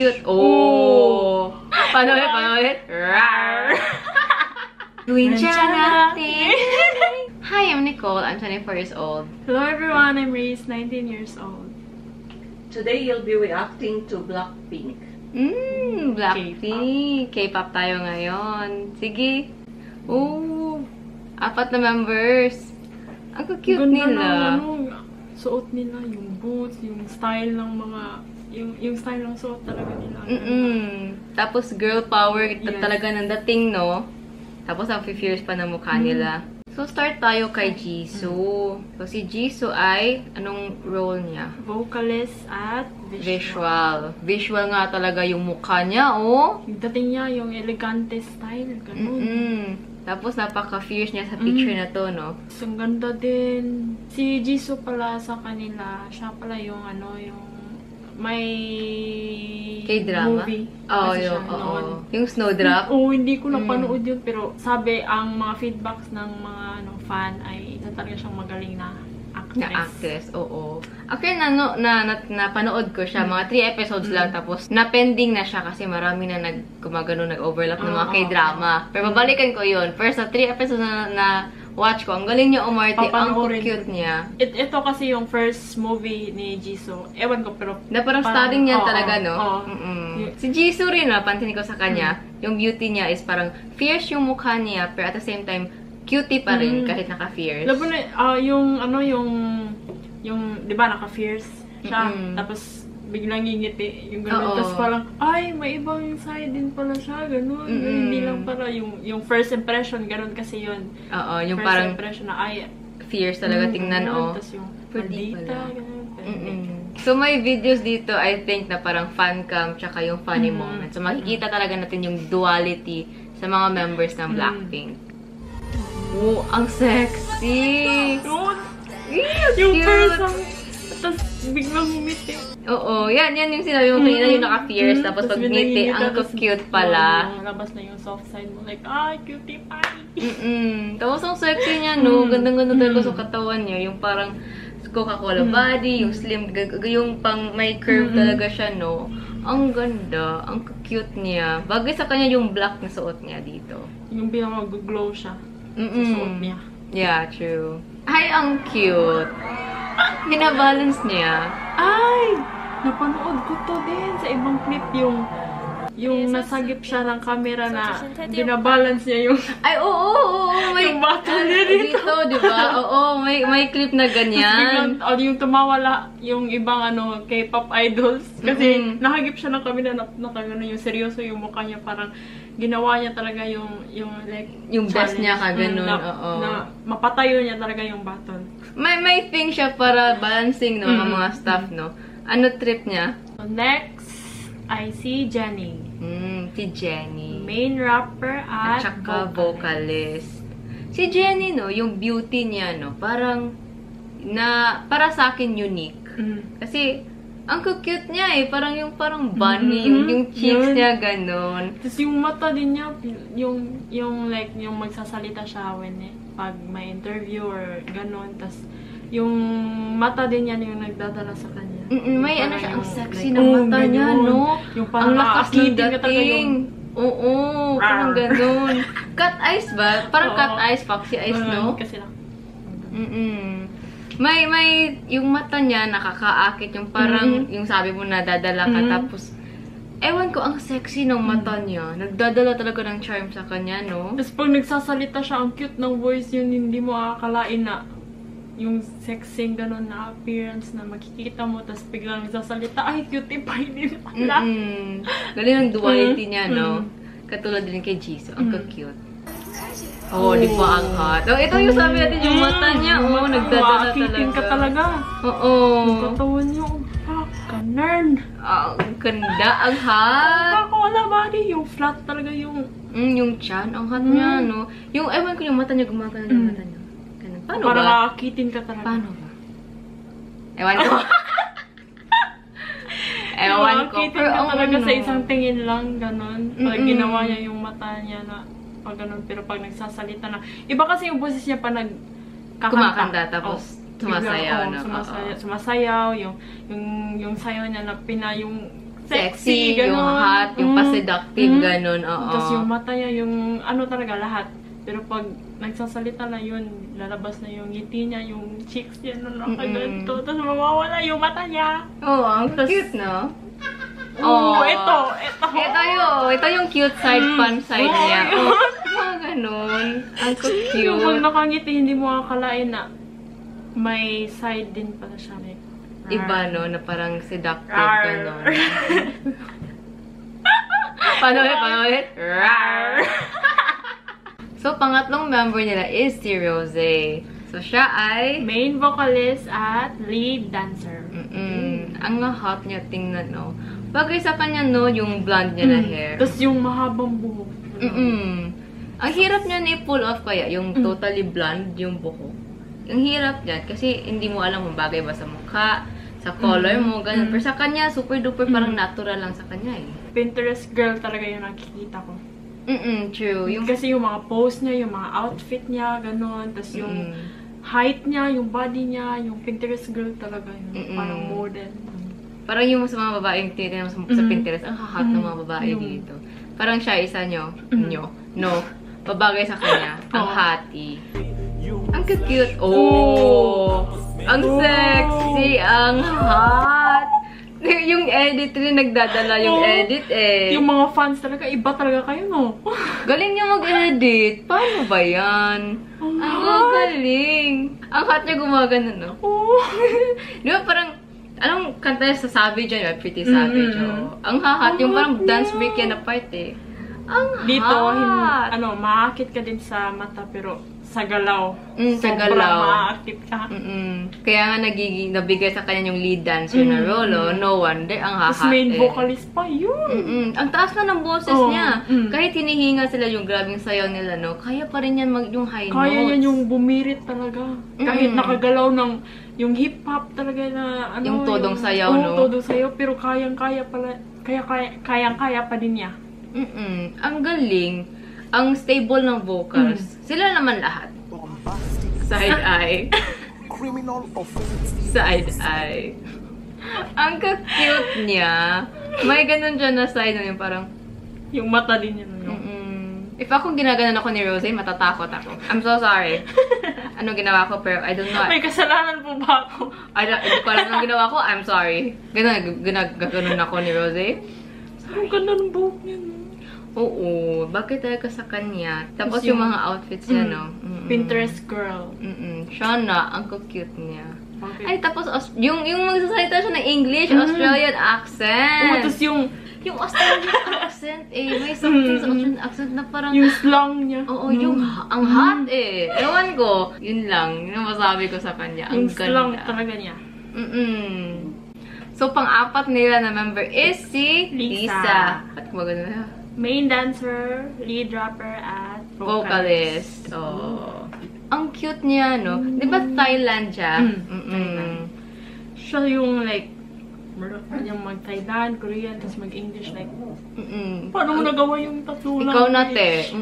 Cute. Oh! Paano ulit? Rar! Gawin siya natin. Hi, I'm Nicole. I'm 24 years old. Hello everyone, I'm Reese, 19 years old. Today you'll be reacting to Blackpink. Blackpink. K-pop tayo ngayon. Sige. Oh! 4 na members. Ang cute nila. Suot nila, yung boots, yung style ng mga, yung style ng suot talaga nila. Tapos girl power Yes. talaga ng dating, no? Tapos ang fierce pa ng mukha nila. So start tayo kay Jisoo. So si Jisoo ay, anong role niya? Vocalist at visual. Visual nga talaga yung mukha niya, oh! Yung dating niya, yung elegante style, ganun. Tapos napaka-fierce niya sa picture na to, no? Ang ganda din. Si Jisoo pala sa kanila, siya pala yung yung may K-drama? movie. Oh, Kasi yung, siya noon. yung Snowdrop? Hindi ko napanood yun, pero sabi, ang mga feedbacks ng mga fan ay isa talaga siyang magaling na actress. Oo. Actually, napanood ko siya, mga 3 episodes lang, tapos na-pending na siya kasi marami na nag-overlap ng mga K-drama. Pero babalikan ko yun. First, sa 3 episodes na watch ko, ang galing niya umarte, ang cute niya. Ito kasi yung first movie ni Jisoo. Ewan ko, pero Parang starting niya talaga, no? Si Jisoo rin, napansin ko sa kanya, yung beauty niya is parang fierce yung mukha niya, pero at the same time, cutie pa rin kahit naka-fierce. Labo na, yung, di ba, naka-fierce siya, tapos biglang ngingiti, yung gano'n. Tapos parang, ay, may ibang side din pala siya, gano'n. Hindi lang para yung first impression, gano'n kasi yun. Oo, yung first parang impression na, ay, fierce talaga tingnan, oh. Tapos yung Pretty maldita, pala. gano'n. So, may videos dito, I think, na parang fan cam, tsaka yung funny moments. So, makikita talaga natin yung duality sa mga members ng Blackpink. Oh, ang sexy! Yung cute! first song, tapos biglang humiti. Oo, yan yung sinabi mo kanina, yung naka-fierce, tapos pag ngiti, ang cute pala. Labas na yung soft side mo, like, ay, cutie pie! Tapos ang sexy niya, no? Gandang-ganda talaga sa katawan niya. Yung parang Coca-Cola body, yung slim, yung pang may curve talaga siya, no? Ang ganda, ang cute niya. Bagay sa kanya yung black na suot niya dito. Yung bilang mag-glow siya sa suot niya. Yeah, true. Ay, ang cute. Binabalance niya. Ay! Napanood ko to din sa ibang clip yung nasagip siya ng camera na binabalance niya yung Ay, oo. May, yung bottle niya dito. Di ba? Oo, may clip na ganyan. Yung tumawala yung ibang K-pop idols. Kasi nakagip siya ng camera na yung seryoso yung mukha niya. Parang ginawa niya talaga yung like yung best niya ka, ganun. Na mapatayo niya talaga yung bottle. May thing siya para balancing, no, ng mga stuff, no? Ano trip niya? So, next, I see Jennie. Si Jennie. Main rapper at saka vocalist. Si Jennie, no, yung beauty niya, no, parang para sa akin unique. Kasi ang cute niya eh, parang bunny, yung cheeks niya ganon. Tapos yung mata din niya, yung magsasalita siya pag may interview or ganon. Tapos yung mata din niya yung nagdadala sa kanya. May siya, ang sexy na mata niya, no? Yung parang ang lakas ng dating. Oo, parang ganon. Cat eyes ba? Parang cat eyes, foxy eyes, no? Kasi lang. May yung mata niya nakakaakit, yung parang yung sabi mo na dadala ka, tapos ewan ko, ang sexy ng mata niya. Nagdadala talaga ng charm sa kanya, no? Tapos pag nagsasalita siya, ang cute ng voice yun, hindi mo akalain na yung sexy gano'n na appearance na makikita mo, tapos biglang nagsasalita, ay, cutie pie din pala. Galing ang duality niya, no? Katulad din kay Jisoo, ang cute. Oh, di ba ang hot? Oh, ito yung sabi natin, yung mata niya, oh, nagdadala talaga. Ka talaga. Oo. Yung katawan niya, ganun. Ang ganda, ang hot. Wala body, yung flat talaga yung chan, ang hot niya, no? Yung, ewan ko yung mata niya, gumagana yung mata niya. Ganun. Paano para ba? makakitin ka talaga. Paano ba? Ewan ko. Ewan ko. Pero ka talaga sa isang tingin lang, ganun. Pag ginawa niya yung mata niya na pag ganun, pero pag nagsasalita na. Iba kasi yung boses niya pa kumakanta, tapos sumasayaw, no? Sumasayaw, yung sayaw niya na yung sexy, yung ganon. hot, yung pa-seductive, ganon, oo. Tapos yung mata niya, yung ano talaga, lahat. Pero pag nagsasalita na yun, lalabas na yung ngiti niya, yung cheeks niya na nakaganto. Tapos mawawala yung mata niya. Oo, ang cute, no? Oo, ito. Ito yung cute side, fun side niya. Oh, ganon. Ang Yung pag cute. nakangiti, hindi mo akalain na may side din pala siya. Like, Iba, no? Na parang seductive, Rar. ganon. Paano ulit? Rar. So, pangatlong member nila is si Rose. So, siya ay... main vocalist at lead dancer. Ang hot niya, tingnan, no? Bagay sa kanya, no? Yung blonde niya na hair. Tapos yung mahabang buhok. Ang hirap niya na i-pull off kaya, yung totally blonde, yung buhok. Ang hirap niyan, kasi hindi mo alam kung bagay ba sa mukha, sa color mo, ganun. Pero sa kanya, super duper parang natural lang sa kanya, eh. Pinterest girl talaga yung nakikita ko. True. Kasi yung mga pose niya, yung mga outfit niya, ganun. Tapos yung height niya, yung body niya, yung Pinterest girl talaga. Yung parang model. Parang yung sa mga babaeng tinitin mo sa Pinterest, ang hot ng mga babae dito. Parang siya, isa nyo. No. Babagay sa kanya. Ang hati. Ang cute. Oh! Ang sexy! Ang hot! Yung edit rin, nagdadala yung edit eh. Yung mga fans talaga, iba talaga kayo, no? Galing niya mag-edit. Paano ba yan? Ang galing. Ang hot niya gumagano, no? Oh. Di ba parang, anong kanta niya sa Savage yan? Pretty Savage. Ang hot. Yung parang dance break yan na part eh. Ang Dito, hot. maakit ka din sa mata, pero sa galaw. Sa Sobrang galaw. maakit ka. Kaya nga nabigay sa kanya yung lead dancer na rolo. No wonder, ang hahat Tapos main vocalist pa yun. Ang taas na ng boses niya. Kahit hinihinga sila yung grabing sayaw nila, no? Kaya pa rin yan yung high notes. Kaya yan yung bumirit talaga. Kahit nakagalaw ng yung hip-hop talaga na ano. Yung todong sayaw, no? todong sayaw. Pero kayang-kaya pala. Kayang-kaya pa din niya. Ang galing. Ang stable ng vocals. Sila naman lahat. Side eye. Criminal offense. Side eye. Ang cute niya. May ganun dyan na side na yung parang... Yung mata din niya. No? If ako ginaganan ako ni Rose, matatakot ako. I'm so sorry. Ano ginawa ko, pero I don't know. May kasalanan po ba ako? Hindi ko alam anong ginawa ko. I'm sorry. Ganun ako ni Rose. Ang ganda ng buhok niya, no? Oo. Bakit talaga sa kanya? Tapos yung mga outfits niya, no? Pinterest girl. Siya na. Ang cute niya. Okay. Ay, tapos yung magsasalita siya ng English, Australian accent. Tapos yung Australian accent, may something sa Australian accent na parang... yung slang niya. Oo, ang hot eh. Ewan ko. Yun lang. Yung masabi ko sa kanya. Ang Yung slang ganda. talaga niya. So, pang-apat nila na member is si Lisa. Lisa. At maganda na. Main dancer, lead rapper, at Vocalist. Oh. Ang cute niya, no? Di ba Thailand siya? Thailand. Siya yung like, yung mag-Thailand, Korean, tapos mag-English, like, paano mo nagawa yung tatlo lang? Ikaw na, te.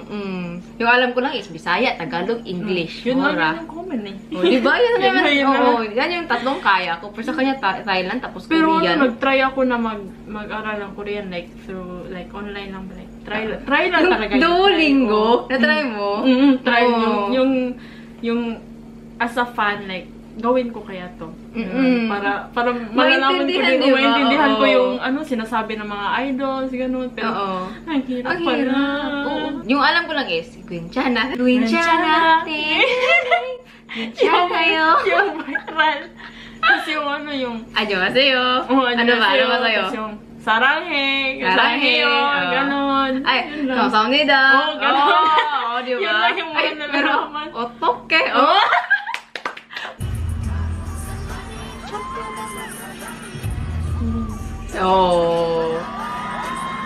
Yung alam ko lang is Bisaya, Tagalog, English. Yun lang Mora. yun yung common eh. Oh, di ba? Yan naman. Yun Oo, naman. yan yung tatlong kaya ko. Pero sa kanya, Thailand, tapos Pero Korean. nag-try ako na mag-aral ng Korean, like, through, like, online lang. Like, try lang talaga yun. Duolingo? Na-try mo? Try Oo. yung as a fan, like, gawin ko kaya to. Para malalaman ko Maintindihan, din, di ba? maintindihan ko Oo. yung sinasabi ng mga idols, ganun. Pero, Oo. ang hirap Ang pala. hirap. Oo. Yung alam ko lang is, Quinchana. Quinchana. Quinchana yo. Yung viral. Tapos yung yung... Annyeonghaseyo. Oh, Ano ba? Ano ba sa'yo? Tapos yung saranghe, Saranghe, ganon. Ay, Yun lang. kamsahamnida. Oo, ganon. Oo, di ba? Yun lang yung mga Ay, pero, nalalaman. otoke. Oh. Oh.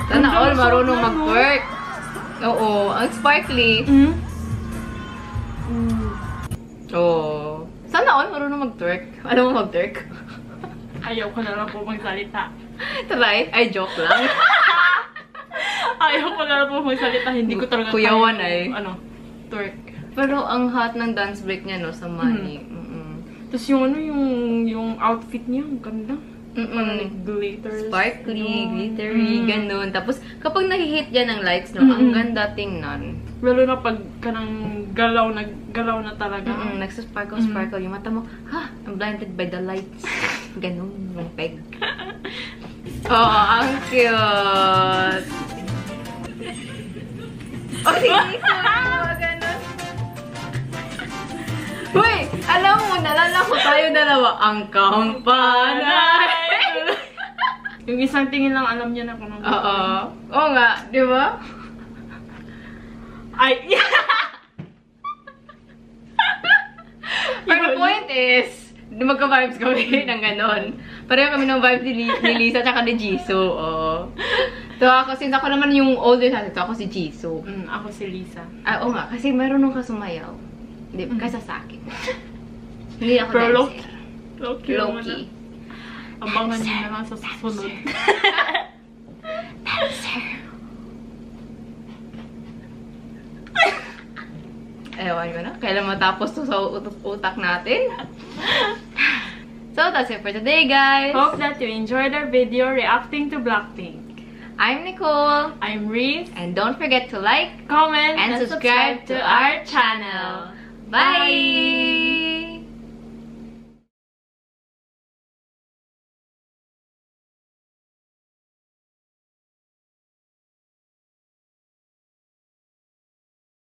Sana all marunong mag-twerk. Oo, ang sparkly. Oh. Sana all marunong mag-twerk. Alam mo mag-twerk? Ayaw ko na lang po magsalita. Try. Ay, joke lang. Ayaw ko na lang po magsalita. Hindi ko talaga Kuyawan kaya ay. twerk. Pero ang hot ng dance break niya, no, sa money. Tapos yung outfit niya, ang ganda. glitters. Sparkly, glittery, ganun. Tapos, kapag nakihit yan ng lights, no, ang ganda tingnan. Lalo na pag kanang galaw na talaga. Nagsasparkle yung mata mo. Ha! I'm blinded by the lights. Ganun, yung peg. Oo, ang cute! Oh, sige, ganun. Uy! Alam mo, nalala ko tayo dalawa. Ang kampanay! Yung isang tingin lang alam niya na kung ano. Oo. Oo nga, di ba? Ay! But the point is, magka-vibes kami ng ganon. Pareho kami ng vibes ni Lisa tsaka ni Jisoo. Oh. So ako, since ako naman yung older natin, so ako si Jisoo. Ako si Lisa. Oo nga, kasi meron nung kasumayaw. Hindi, kaysa sa akin. Hindi ako Pero dancer. Low-key. Abangan niyo na lang sa susunod. Dancer. Ewan ko na. Kailan matapos to sa utak natin? So, that's it for today, guys. Hope that you enjoyed our video reacting to Blackpink. I'm Nicole. I'm Reese. And don't forget to like, Comment, and subscribe to our channel. Bye!